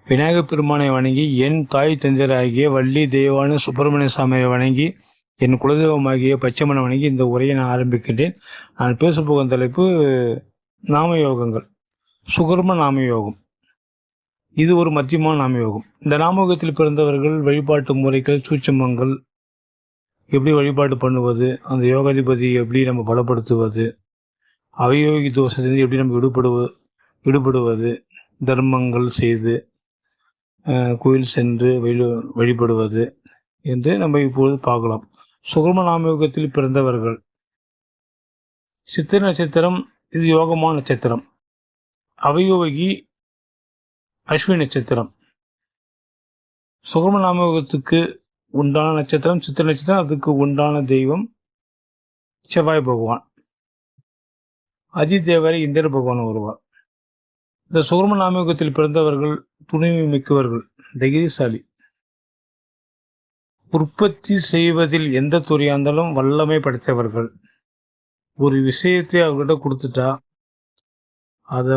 விநாயகப் பெருமானை வணங்கி, என் தாய் தந்தையராகிய வள்ளி தெய்வானை சுப்பிரமணிய சாமியை வணங்கி, என் குலதெய்வமாகிய பச்சையம்மனை வணங்கி இந்த உரையை நான் ஆரம்பிக்கின்றேன். நான் பேசப்போகும் தலைப்பு நாமயோகங்கள். சுகர்ம நாமயோகம். இது ஒரு மத்தியமான நாமயோகம். இந்த நாமயோகத்தில் பிறந்தவர்கள் வழிபாட்டு முறைகள், சூட்சுமங்கள், எப்படி வழிபாடு பண்ணுவது, அந்த யோகாதிபதி எப்படி நம்ம பலப்படுத்துவது, அவயோகி தோஷத்திலிருந்து எப்படி நம்ம விடுபடுவது, தர்மங்கள் செய்து கோயில் சென்று வழிபடுவது என்று நம்ம இப்பொழுது பார்க்கலாம். சுகர்ம நாமயோகத்தில் பிறந்தவர்கள். சித்திர நட்சத்திரம் இது யோகமான நட்சத்திரம். அவயோகி அஸ்வினி நட்சத்திரம். சுகர்ம நாமயோகத்துக்கு உண்டான நட்சத்திரம் சித்திர நட்சத்திரம். அதுக்கு உண்டான தெய்வம் செவ்வாய் பகவான். அதிதேவரை இந்திர பகவான் வருவார். இந்த சுகர்ம நாமயோகத்தில் பிறந்தவர்கள் துணிவு மிக்கவர்கள், தைரியசாலி. உற்பத்தி செய்வதில் எந்த துறையாக இருந்தாலும் வல்லமை படைத்தவர்கள். ஒரு விஷயத்தை அவர்கிட்ட கொடுத்துட்டா அதை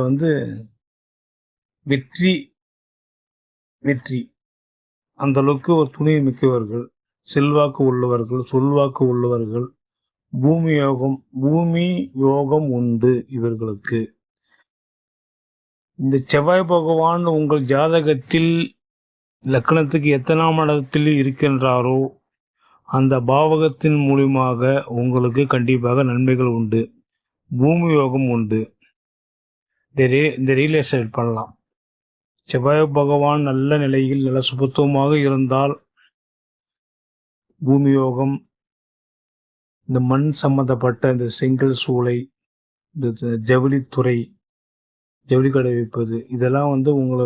வெற்றி அந்த அளவுக்கு ஒரு துணிவு மிக்கவர்கள், செல்வாக்கு உள்ளவர்கள், சொல்வாக்கு உள்ளவர்கள். பூமி யோகம் உண்டு இவர்களுக்கு. இந்த செவ்வாய் பகவான் உங்கள் ஜாதகத்தில் லக்னத்துக்கு எத்தனாம் இடத்தில் இருக்கின்றாரோ அந்த பாவகத்தின் மூலியமாக உங்களுக்கு கண்டிப்பாக நன்மைகள் உண்டு. பூமி யோகம் உண்டு. இந்த ரியல் எஸ்டேட் பண்ணலாம். செவ்வாய் பகவான் நல்ல நிலையில் நல்ல சுபத்துவமாக இருந்தால் பூமி யோகம், இந்த மண் சம்பந்தப்பட்ட இந்த செங்கல் சூளை, இந்த ஜவுளித்துறை, ஜவுளி கடை வைப்பது, இதெல்லாம் உங்களை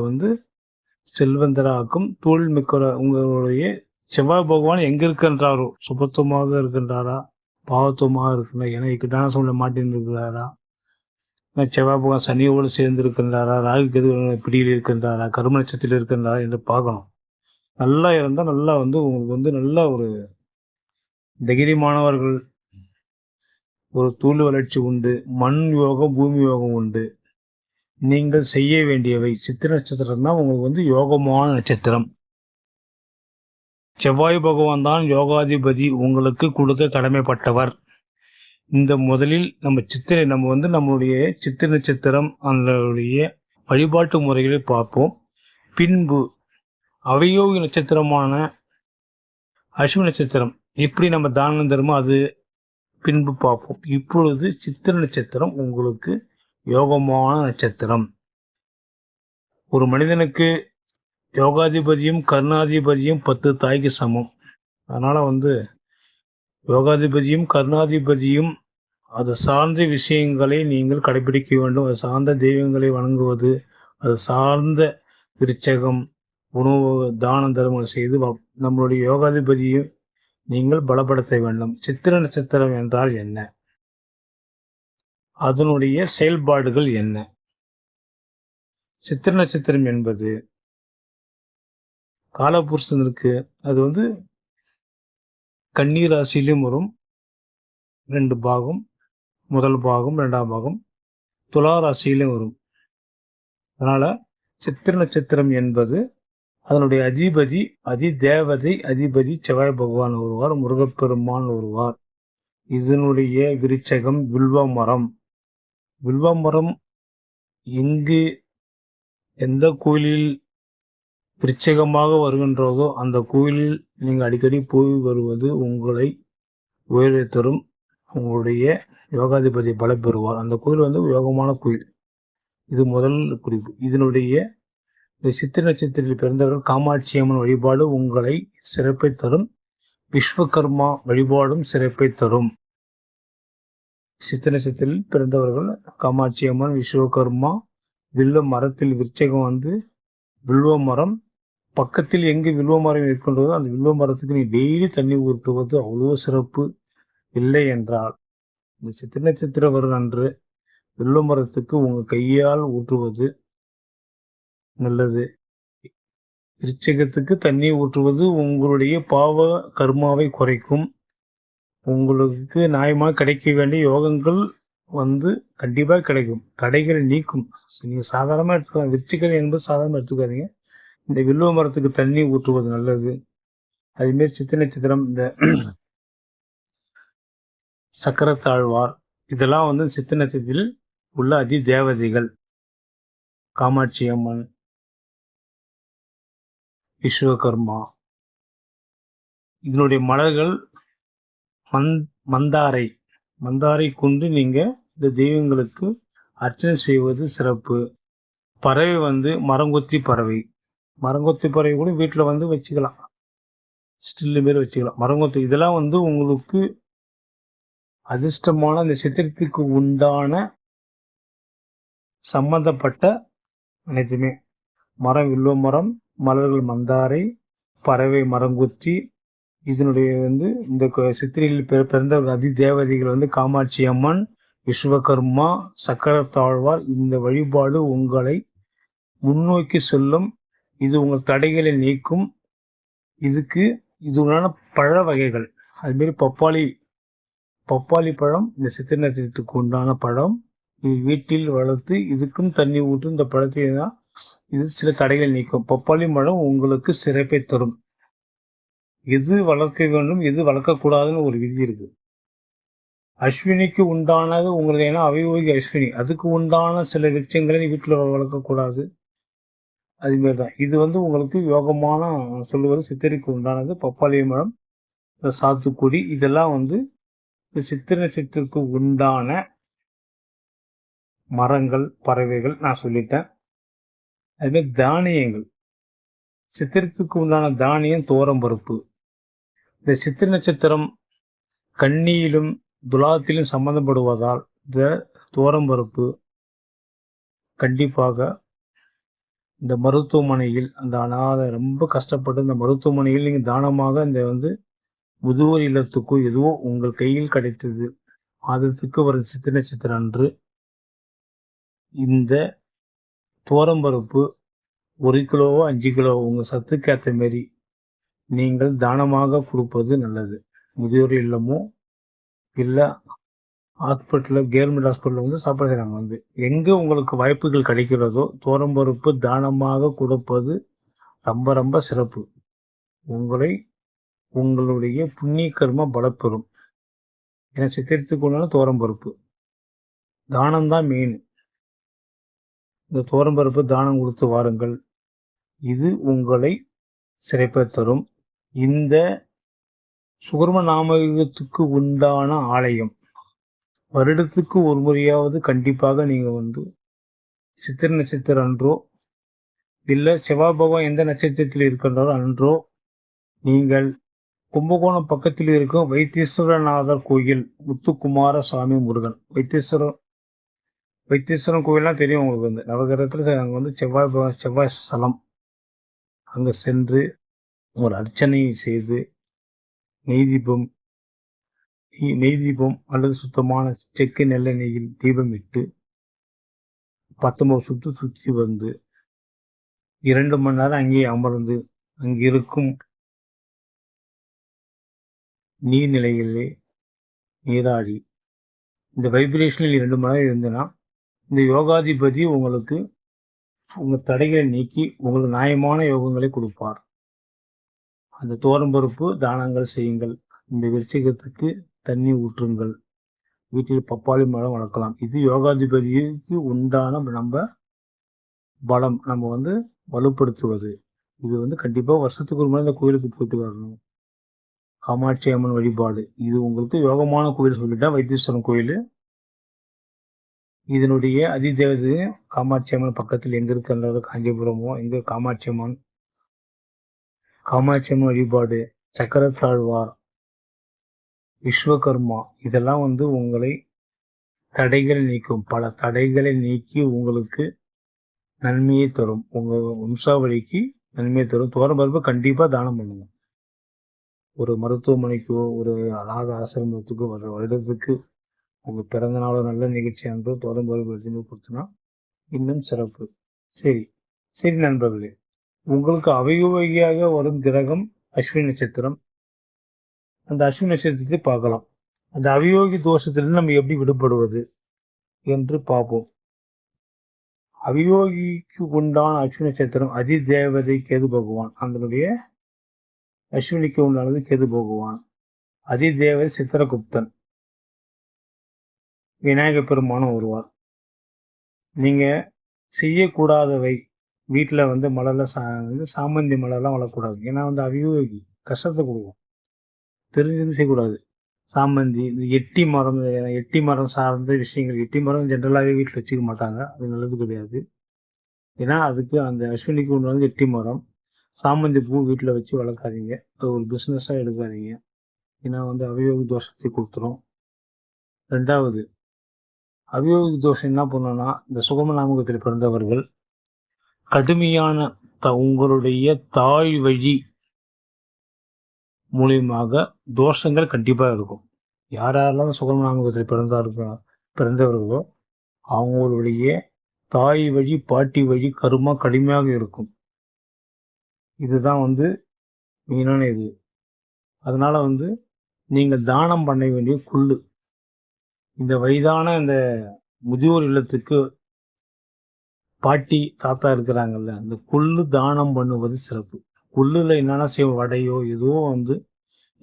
செல்வந்தராக்கும். தொழில் மிக்க உங்களுடைய செவ்வாய் பகவான் எங்க இருக்கின்றாரோ, சுபத்துவமாக இருக்கின்றாரா, பாவத்துவமாக இருக்கின்றாரா, ஏன்னா இக்கட்டான சூழ்நிலை மாட்டின்னு இருக்கிறாரா, செவ்வாய் பகவான் சனியோடு சேர்ந்து இருக்கின்றாரா, ராகு கேது பிடியில் இருக்கின்றாரா, கரும நட்சத்திரத்தில் இருக்கின்றாரா என்று பார்க்கணும். நல்லா இருந்தால் நல்லா உங்களுக்கு நல்ல ஒரு தைரியமானவர்கள், ஒரு தொழில் வளர்ச்சி உண்டு. மண் யோகம், பூமி யோகம் உண்டு. நீங்கள் செய்ய வேண்டியவை, சித்திர நட்சத்திரம் தான் உங்களுக்கு யோகமான நட்சத்திரம். செவ்வாய் பகவான் தான் யோகாதிபதி, உங்களுக்கு கொடுக்க கடமைப்பட்டவர். இந்த முதலில் நம்மளுடைய சித்திர நட்சத்திரம் அதனுடைய வழிபாட்டு முறைகளை பார்ப்போம். பின்பு அவயோகி நட்சத்திரமான அஸ்வினி நட்சத்திரம் எப்படி நம்ம தானம் தருமோ அது பின்பு பார்ப்போம். இப்பொழுது சித்திர நட்சத்திரம் உங்களுக்கு யோகமான நட்சத்திரம். ஒரு மனிதனுக்கு யோகாதிபதியும் கர்ணாதிபதியும் 10 தாய்க்கு சமம். அதனால யோகாதிபதியும் கர்ணாதிபதியும் அது சார்ந்த விஷயங்களை நீங்கள் கடைபிடிக்க வேண்டும். அது சார்ந்த தெய்வங்களை வணங்குவது, அது சார்ந்த விருச்சகம், உணவு, தான தர்மங்கள் செய்து நம்மளுடைய யோகாதிபதியும் நீங்கள் பலப்படுத்த வேண்டும். சித்திர நட்சத்திரம் என்றால் என்ன, அதனுடைய செயல்பாடுகள் என்ன? சித்திர நட்சத்திரம் என்பது காலபுருஷனுக்கு அது கன்னி ராசியிலும் வரும். 2 பாகம், முதல் பாகம், 2ஆம் பாகம் துலா ராசியிலும் வரும். அதனால சித்திர நட்சத்திரம் என்பது அதனுடைய அதிபதி செவ்வாய் பகவான் வருவார், முருகப்பெருமான் வருவார். இதனுடைய விருச்சகம் வில்வமரம். வில்வமரம் எங்கு எந்த கோயிலில் விருச்சகமாக வருகின்றதோ அந்த கோயிலில் நீங்கள் அடிக்கடி போய் வருவது உங்களை உயர்வை தரும். உங்களுடைய யோகாதிபதி பலம் பெறுவார். அந்த கோயில் யோகமான கோயில். இது முதல் குறிப்பு. இதனுடைய இந்த சித்திர நட்சத்திரத்தில் பிறந்தவர்கள் காமாட்சி அம்மன் வழிபாடு உங்களை சிறப்பை தரும். விஸ்வகர்மா வழிபாடும் சிறப்பை தரும். சித்திர நட்சத்திரத்தில் பிறந்தவர்கள் காமாட்சி அம்மன், விஸ்வகர்மா, வில்வ மரத்தில் விருச்சகம் வில்வ மரம் பக்கத்தில் எங்கு வில்வ மரம் இருக்கின்றதோ அந்த வில்வ மரத்துக்கு நீ டெய்லி தண்ணி ஊற்றுவது அவ்வளோ சிறப்பு. இல்லை என்றால் இந்த சித்திர நட்சத்திர வரும் அன்று வில்வ மரத்துக்கு உங்கள் கையால் ஊற்றுவது நல்லது. விருச்சகத்துக்கு தண்ணி ஊற்றுவது உங்களுடைய பாவ கர்மாவை குறைக்கும். உங்களுக்கு நியாயமாக கிடைக்க வேண்டிய யோகங்கள் கண்டிப்பாக கிடைக்கும். தடைகளை நீக்கும். நீங்கள் சாதாரணமாக எடுத்துக்கலாம். விருச்சிகம் என்பது சாதாரணமாக எடுத்துக்காதீங்க. இந்த வில்வ மரத்துக்கு தண்ணி ஊற்றுவது நல்லது. அதேமாரி சித்திரை நட்சத்திரம், இந்த சக்கரத்தாழ்வார், இதெல்லாம் வந்து சித்திரை நட்சத்திரத்தில் உள்ள அதி தேவதைகள். காமாட்சி அம்மன், விஸ்வகர்மா. இதனுடைய மலர்கள் மந்தாரை. மந்தாரை கொண்டு நீங்க இந்த தெய்வங்களுக்கு அர்ச்சனை செய்வது சிறப்பு. பறவை வந்து மரங்கொத்தி பறவை. மரங்கொத்தி பறவை கூட வீட்டில் வந்து வச்சுக்கலாம், ஸ்டில்லு மாரி வச்சுக்கலாம். மரங்கொத்தி இதெல்லாம் வந்து உங்களுக்கு அதிர்ஷ்டமான இந்த சித்திரத்துக்கு உண்டான சம்பந்தப்பட்ட அனைத்துமே. மரம் வில்வ மரம், மலர்கள் மந்தாரை, பறவை மரங்கொத்தி. இதனுடைய வந்து இந்த சித்திரையில் பிறந்த அதி தேவதைகள் வந்து காமாட்சி அம்மன், விஸ்வகர்மா, சக்கரத்தாழ்வார். இந்த வழிபாடு உங்களை முன்னோக்கி செல்லும். இது உங்கள் தடைகளை நீக்கும். இது உண்டான பழ வகைகள். அதுமாரி பப்பாளி பழம் இந்த சித்திரை நட்சத்திரத்துக்கு உண்டான பழம். இது வீட்டில் வளர்த்து இதுக்கும் தண்ணி ஊற்றும். இந்த பழத்தை தான் இது சில தடைகளை நீக்கும். பப்பாளி பழம் உங்களுக்கு சிறப்பை தரும். எது வளர்க்க வேண்டும், எது வளர்க்கக்கூடாதுன்னு ஒரு விதி இருக்கு. அஸ்வினிக்கு உண்டானது உங்களுக்கு, ஏன்னா அவையோகி அஸ்வினி, அதுக்கு உண்டான சில விருட்சங்களை வீட்டில் வளர்க்கக்கூடாது. அதுமாரி தான் இது வந்து உங்களுக்கு யோகமான சொல்லுவது. சித்திரைக்கு உண்டானது பப்பாளி மரம், சாத்துக்குடி. இதெல்லாம் வந்து சித்திரை நட்சத்திரத்துக்கு உண்டான மரங்கள், பறவைகள் நான் சொல்லிட்டேன். அதுமாதிரி தானியங்கள், சித்திரத்துக்கு உண்டான தானியம் தோரம்பருப்பு. இந்த சித்திரை நட்சத்திரம் கன்னியிலும் துலாத்திலும் சம்பந்தப்படுவதால் இந்த தோரம்பருப்பு கண்டிப்பாக இந்த மருத்துவமனையில், அந்த அனாதை ரொம்ப கஷ்டப்பட்டு இந்த மருத்துவமனையில் நீங்கள் தானமாக இந்த வந்து முதியோர் இல்லத்துக்கோ எதுவோ உங்கள் கையில் கிடைத்தது மாதத்துக்கு ஒரு சித்திரை நட்சத்திரம் அன்று இந்த தோரம்பருப்பு 1 கிலோவோ 5 கிலோ உங்கள் சத்துக்கு ஏற்ற மாரி நீங்கள் தானமாக கொடுப்பது நல்லது. முதியோர் இல்லமோ இல்லை ஹாஸ்பிட்டலில், கவர்மெண்ட் ஹாஸ்பிட்டலில் வந்து சாப்பாடு செய்கிறாங்க. வந்து எங்கே உங்களுக்கு வாய்ப்புகள் கிடைக்கிறதோ தோரம்பருப்பு தானமாக கொடுப்பது ரொம்ப ரொம்ப சிறப்பு. உங்களுடைய புண்ணிய கர்மா பலப்பெறும். ஏன்னா சித்திரத்துக்கு ஒன்றான தோரம்பருப்பு தானம்தான் மெயின். இந்த தோரம்பருப்பு தானம் கொடுத்து வாருங்கள். இது உங்களை சிறப்பை தரும். இந்த சுகர்ம நாமயுகத்துக்கு உண்டான ஆலயம் வருடத்துக்கு ஒரு முறையாவது கண்டிப்பாக நீங்கள் வந்து சித்திரை நட்சத்திரம் அன்றோ இல்லை செவ்வாய் பகவான் எந்த நட்சத்திரத்தில் இருக்கின்றாரோ அன்றோ நீங்கள் கும்பகோணம் பக்கத்தில் இருக்கும் வைத்தீஸ்வரநாதர் கோயில், முத்துக்குமார சுவாமி முருகன், வைத்தீஸ்வரன் கோயில்லாம் தெரியும் உங்களுக்கு. வந்து நவகிரகத்தில் அங்கே வந்து செவ்வாய் ஸ்தலம். அங்கே சென்று ஒரு அர்ச்சனையை செய்து நெய் தீபம் அல்லது சுத்தமான செக்கு நெல்லையில் தீபம் இட்டு 19 சுற்றி வந்து 2 மணி நேரம் அங்கேயே அமர்ந்து அங்கிருக்கும் நீர்நிலைகளிலே நீராடி இந்த வைப்ரேஷனில் 2 மணி நேரம் இருந்ததுன்னா இந்த யோகாதிபதி உங்களுக்கு உங்கள் தடைகளை நீக்கி உங்களுக்கு நியாயமான யோகங்களை கொடுப்பார். அந்த தோரம்பருப்பு தானங்கள் செய்யுங்கள். இந்த விருச்சிகத்துக்கு தண்ணி ஊற்றுங்கள். வீட்டில் பப்பாளி மரம் வளர்க்கலாம். இது யோகாதிபதிக்கு உண்டான நம்ம பலம், நம்ம வந்து வலுப்படுத்துவது. இது வந்து கண்டிப்பாக வருஷத்துக்கு ஒரு முறை இந்த கோயிலுக்கு போயிட்டு வரணும். காமாட்சி அம்மன் வழிபாடு இது உங்களுக்கு யோகமான கோயில் சொல்லிட்டேன். வைத்தீஸ்வரன் கோயில். இதனுடைய அதிதேவதை காமாட்சி அம்மன் பக்கத்தில் எங்க இருக்கின்றது, காஞ்சிபுரமோ எங்க காமாட்சி அம்மன் வழிபாடு, சக்கரத்தாழ்வார், விஸ்வகர்மா. இதெல்லாம் வந்து உங்களை தடைகள் நீக்கும். பல தடைகளை நீக்கி உங்களுக்கு நன்மையை தரும். உங்க வம்சாவளிக்கு நன்மையை தரும். தோரம்பருப்பு கண்டிப்பா தானம் பண்ணுங்க. ஒரு மருத்துவமனைக்கோ ஒரு அநாத ஆசிரமத்துக்கோ வருடத்துக்கு உங்க பிறந்த நாளோ நல்ல நிகழ்ச்சி அன்று தோரம்பருப்பு எடுத்து கொடுத்தோன்னா இன்னும் சிறப்பு. சரி நண்பர்களே, உங்களுக்கு அவையோகியாக வரும் கிரகம் அஸ்வினி நட்சத்திரம். அந்த அஸ்வினி நட்சத்திரத்தை பார்க்கலாம். அந்த அவியோகி தோஷத்திலிருந்து நம்ம எப்படி விடுபடுவது என்று பார்ப்போம். அவியோகிக்கு உண்டான அஸ்வினி நட்சத்திரம் அதிதேவதை கேது பகவான். அதனுடைய அஸ்வினிக்கு உண்டானது கேது பகவான். அதிதேவதை சித்திரகுப்தன். விநாயகப் பெருமானும் வருவார். நீங்க செய்யக்கூடாதவை வீட்டில் வந்து மலரில் சாமந்தி மலர்லாம் வளரக்கூடாது. ஏன்னா வந்து அவியோகி கஷ்டத்தை கொடுக்கும். தெரிஞ்சது செய்யக்கூடாது. சாமந்தி, இந்த எட்டி மரம் சார்ந்த விஷயங்கள். எட்டி மரம் ஜென்ரலாகவே வீட்டில் வச்சுக்க மாட்டாங்க. அது நல்லது கிடையாது. ஏன்னா அதுக்கு அந்த அஸ்வினிக்கு ஒன்று எட்டி மரம். சாமந்தி பூ வீட்டில் வச்சு வளர்க்காதீங்க. அது ஒரு பிஸ்னஸாக எடுக்காதீங்க. ஏன்னா வந்து அவியோகி தோஷத்தை கொடுத்துரும். 2வது, அவியோகி தோஷம் என்ன பண்ணணும்னா, இந்த சுகம நாமகத்தில் பிறந்தவர்கள் கடுமையான உங்களுடைய தாய் வழி மூலியமாக தோஷங்கள் கண்டிப்பாக இருக்கும். யாரெல்லாம் சுகம நாமகத்தில் பிறந்தவர்களோ அவங்களுடைய தாய் வழி பாட்டி வழி கருமா கடுமையாக இருக்கும். இதுதான் வந்து மெயினான இது. அதனால வந்து நீங்கள் தானம் பண்ண வேண்டிய குள்ளு. இந்த வயதான இந்த முதியோர் இல்லத்துக்கு பாட்டி தாத்தா இருக்கிறாங்கல்ல, இந்த குள்ளு தானம் பண்ணுவது சிறப்பு. குள்ளுல என்னென்ன செய்வோம், வடையோ ஏதோ வந்து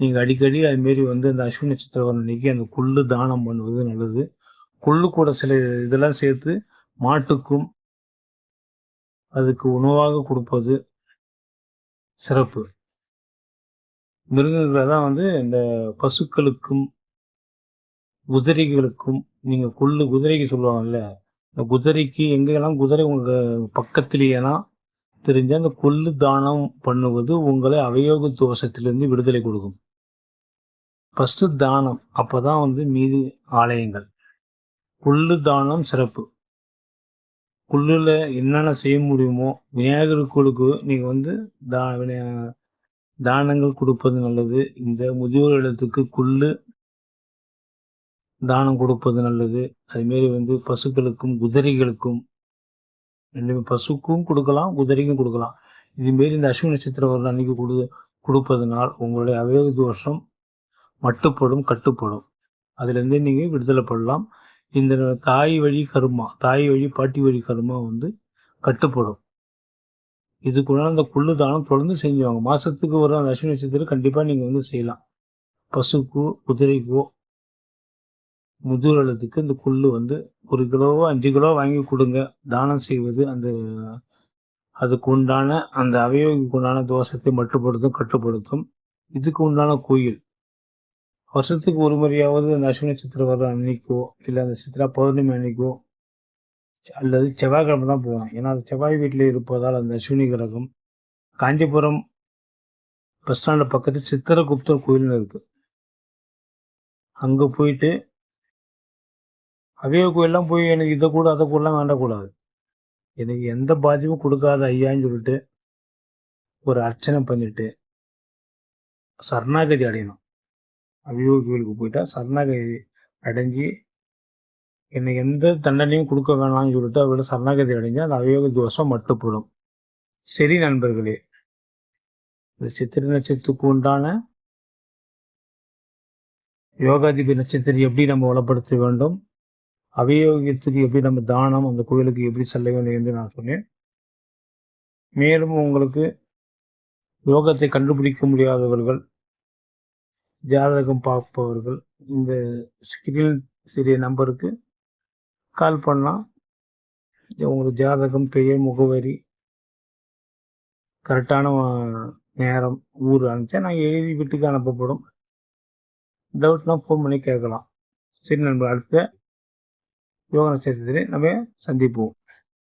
நீங்கள் அடிக்கடி அதுமாரி வந்து அந்த அஸ்வினி நட்சத்திரம் அன்னைக்கு அந்த குள்ளு தானம் பண்ணுவது நல்லது. குள்ளு கூட சில இதெல்லாம் சேர்த்து மாட்டுக்கும் அதுக்கு உணவாக கொடுப்பது சிறப்பு. மிருகங்களை தான் வந்து இந்த பசுக்களுக்கும் குதிரைகளுக்கும் நீங்கள் குதிரைக்கு சொல்லுவாங்கல்ல, இந்த குதிரைக்கு எங்கெல்லாம் குதிரை உங்கள் பக்கத்திலேயெல்லாம் தெரிஞ்ச அந்த கொள்ளு தானம் பண்ணுவது உங்களை அவயோக தோஷத்திலிருந்து விடுதலை கொடுக்கும். ஃபஸ்ட்டு தானம், அப்போதான் வந்து மீதி ஆலயங்கள். கொள்ளு தானம் சிறப்பு. கொள்ளுல என்னென்ன செய்ய முடியுமோ விநாயகருக்கு நீங்கள் வந்து தானங்கள் கொடுப்பது நல்லது. இந்த முதியோர் இல்லத்துக்கு கொள்ளு தானம் கொடுப்பது நல்லது. அதுமாரி வந்து பசுக்களுக்கும் குதிரைகளுக்கும் பசுக்கும் கொடுக்கலாம், குதிரைக்கும் கொடுக்கலாம். இதுமாரி இந்த அஸ்வினி நட்சத்திரம் வர அன்னைக்கு கொடுப்பதனால் உங்களுடைய அவயோக தோஷம் மட்டுப்படும், கட்டுப்படும். அதுலேருந்து நீங்கள் விடுதலை பண்ணலாம். இந்த தாய் வழி கருமா, தாய் வழி பாட்டி வழி கருமா வந்து கட்டுப்படும். இதுக்குள்ள அந்த குள்ளு தானம் தொடர்ந்து செஞ்சுவாங்க. மாதத்துக்கு ஒரு அந்த அஸ்வினி நட்சத்திரம் கண்டிப்பாக நீங்கள் வந்து செய்யலாம். பசுக்கோ குதிரைக்கோ முதுகலத்துக்கு இந்த குள்ளு வந்து 1 கிலோவோ 5 கிலோ வாங்கி கொடுங்க. தானம் செய்வது அதுக்கு உண்டான அந்த அவயோகிக்கு உண்டான தோஷத்தை மட்டுப்படுத்தும், கட்டுப்படுத்தும். இதுக்கு உண்டான கோயில் வருஷத்துக்கு ஒரு முறையாவது அந்த அஸ்வினி நட்சத்திரம் வர அன்னைக்கோ இல்லை அந்த சித்ரா பௌர்ணமி அன்னைக்கோ அல்லது செவ்வாய்க்கிழமை தான் போகலாம். ஏன்னா அது செவ்வாய் வீட்டில் இருப்பதால் அந்த அஸ்வினி கிரகம். காஞ்சிபுரம் பஸ் ஸ்டாண்டு பக்கத்தில் சித்திரகுப்தர் கோயில்னு இருக்கு. அங்கே போயிட்டு அவைய கோயிலெலாம் போய் எனக்கு இதை கூட அதை கூடலாம் வேண்டக்கூடாது. எனக்கு எந்த பாதிப்பும் கொடுக்காத ஐயான்னு சொல்லிட்டு ஒரு அர்ச்சனை பண்ணிட்டு சரணாகதி அடையணும். அவைய கோயிலுக்கு போயிட்டா சரணாகதி அடைஞ்சி எனக்கு எந்த தண்டனையும் கொடுக்க வேணாம்னு சொல்லிட்டு அவரோட சரணாகதி அடைஞ்சு அந்த அவயோக தோஷம் மட்டுப்படும். சரி நண்பர்களே, இந்த சித்திரை நட்சத்திரத்துக்கு உண்டான யோகாதிபதி நட்சத்திரம் எப்படி நம்ம வளப்படுத்த வேண்டும், அவயோகத்துக்கு எப்படி நம்ம தானம் அந்த கோயிலுக்கு எப்படி செல்ல வேண்டும் என்று நான் சொன்னேன். மேலும் உங்களுக்கு யோகத்தை கண்டுபிடிக்க முடியாதவர்கள், ஜாதகம் பார்ப்பவர்கள் இந்த ஸ்கிரீன் சிறிய நம்பருக்கு கால் பண்ணலாம். உங்களுக்கு ஜாதகம், பெயர், முகவரி, கரெக்டான நேரம், ஊர் அனுப்பிச்சா நாங்கள் எழுதி வீட்டுக்கு அனுப்பப்படும். டவுட்னா ஃபோன் பண்ணி கேட்கலாம். சரி நண்பர், அடுத்த யோக நட்சத்திரத்திலே நம்ம சந்திப்போம்.